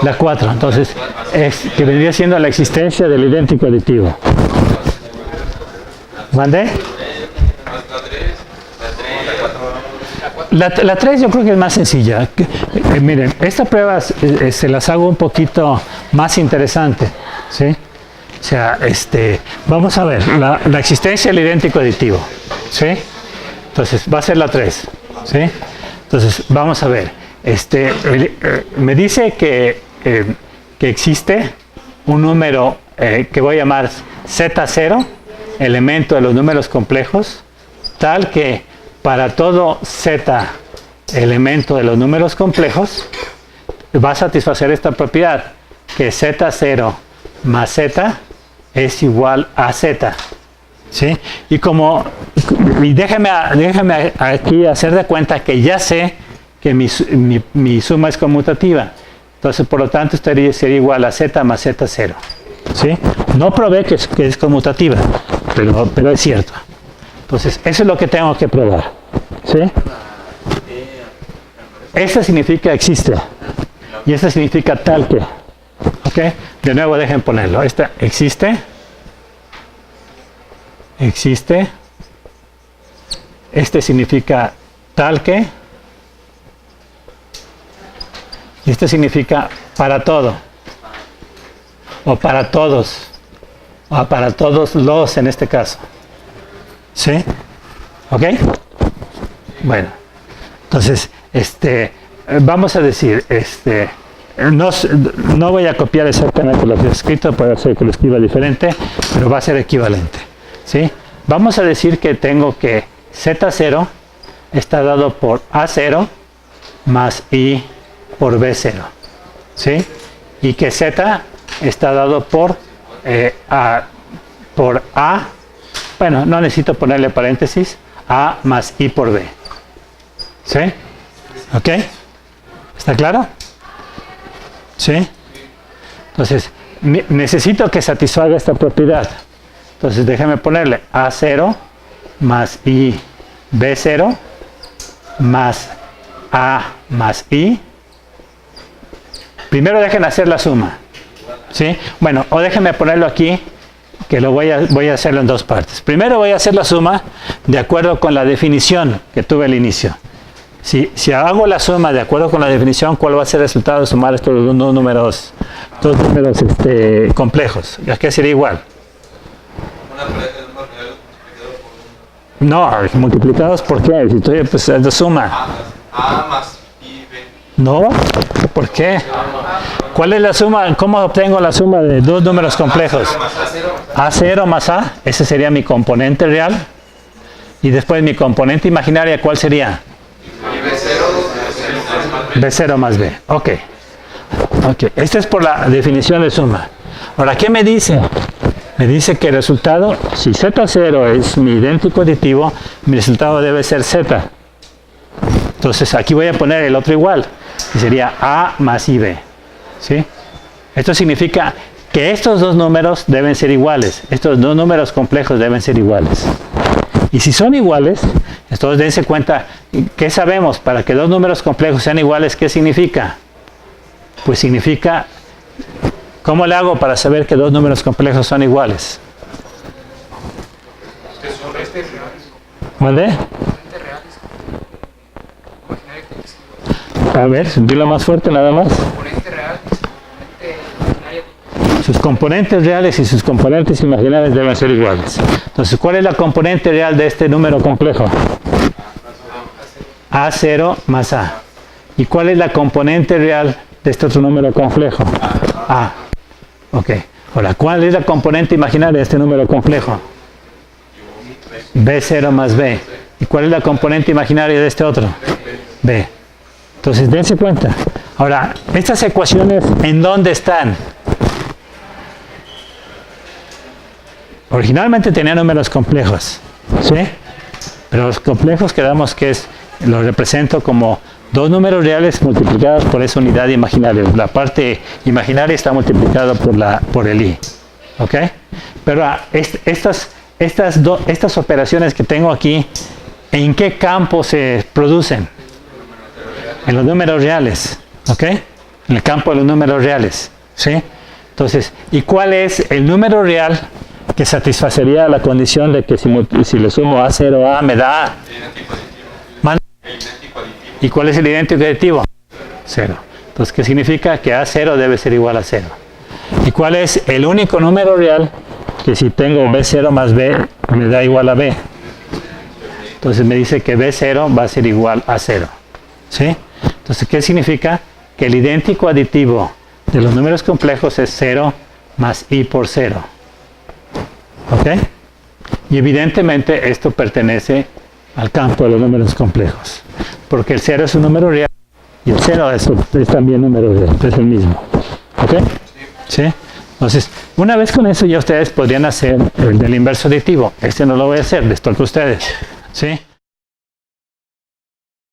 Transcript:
La 4. Entonces, que vendría siendo la existencia del idéntico aditivo. ¿Mande? La 3 yo creo que es más sencilla. Miren, esta prueba se las hago un poquito más interesante, ¿sí? O sea, vamos a ver, la existencia del idéntico aditivo, ¿sí? Entonces, va a ser la 3, ¿sí? Entonces, vamos a ver. Me dice que existe un número que voy a llamar Z0, elemento de los números complejos, tal que para todo Z elemento de los números complejos va a satisfacer esta propiedad, que Z0 más Z es igual a Z, ¿sí? Y déjeme aquí hacer de cuenta que ya sé que mi suma es conmutativa. Entonces, por lo tanto, sería igual a Z más Z0, ¿sí? No probé que es conmutativa, pero es cierto. Entonces, eso es lo que tengo que probar, ¿sí? Esta significa existe. Y esta significa tal que. ¿Ok? De nuevo, dejen ponerlo. Esta existe. Existe. Este significa tal que. Y este significa para todo. O para todos. O para todos los en este caso. ¿Sí? ¿Ok? Bueno. Entonces, vamos a decir, no voy a copiar exactamente lo que he escrito, puede ser que lo escriba diferente, pero va a ser equivalente, ¿sí? Vamos a decir que tengo que Z0 está dado por A0 más I por B0, ¿sí? Y que Z está dado por A, bueno, no necesito ponerle paréntesis, A más I por B, ¿sí? ¿Ok? ¿Está claro? ¿Sí? Entonces, necesito que satisfaga esta propiedad. Entonces, déjame ponerle A0 más I B0 más A más I. Primero dejen hacer la suma, ¿sí? Bueno, o déjenme ponerlo aquí, que voy a hacerlo en dos partes. Primero voy a hacer la suma de acuerdo con la definición que tuve al inicio. Si hago la suma de acuerdo con la definición, ¿cuál va a ser el resultado de sumar estos dos números complejos? ¿Qué sería igual? Una pareja de números reales multiplicados por 1. No, multiplicados por qué? Si estoy pues, de suma. A más I, B. No, ¿por qué? ¿Cuál es la suma? ¿Cómo obtengo la suma de dos números complejos? A0 más A, ese sería mi componente real. Y después mi componente imaginaria, ¿cuál sería? B0 más B. Ok. Esta es por la definición de suma. Ahora, ¿qué me dice? Me dice que el resultado, si Z0 es mi idéntico aditivo, mi resultado debe ser Z. Entonces, aquí voy a poner el otro igual. Y sería A más IB. ¿Sí? Esto significa que estos dos números deben ser iguales. Estos dos números complejos deben ser iguales. Y si son iguales, entonces dense cuenta, ¿qué sabemos? Para que dos números complejos sean iguales, ¿qué significa? Pues significa, ¿cómo le hago para saber que dos números complejos son iguales? ¿Vale? A ver, dilo más fuerte nada más. Sus componentes reales y sus componentes imaginarios deben ser iguales. Entonces, ¿cuál es la componente real de este número complejo? A0 más A. ¿Y cuál es la componente real de este otro número complejo? A. Ok. Ahora, ¿cuál es la componente imaginaria de este número complejo? B0 más B. ¿Y cuál es la componente imaginaria de este otro? B. Entonces, dense cuenta. Ahora, estas ecuaciones, ¿en dónde están? Originalmente tenía números complejos, ¿sí? Pero los complejos quedamos que los represento como dos números reales multiplicados por esa unidad imaginaria. La parte imaginaria está multiplicada por el i, ¿ok? Pero estas operaciones que tengo aquí, ¿en qué campo se producen? En los números reales, ¿ok? en el campo de los números reales, ¿sí? Entonces, ¿y cuál es el número real que satisfacería la condición de que si le sumo A0A me da? El idéntico aditivo. ¿Man? El idéntico aditivo. ¿Y cuál es el idéntico aditivo? 0. Entonces, ¿qué significa? Que A0 debe ser igual a 0. ¿Y cuál es el único número real que si tengo B0 más B me da igual a B? Entonces me dice que B0 va a ser igual a 0. ¿Sí? Entonces, ¿qué significa? Que el idéntico aditivo de los números complejos es 0 más I por 0. ¿Ok? Y evidentemente esto pertenece al campo de los números complejos. Porque el 0 es un número real y el 0 es también un número real, es el mismo. ¿Ok? ¿Sí? Entonces, una vez con eso ya ustedes podrían hacer el del inverso aditivo. Este no lo voy a hacer, les toca a ustedes. ¿Sí?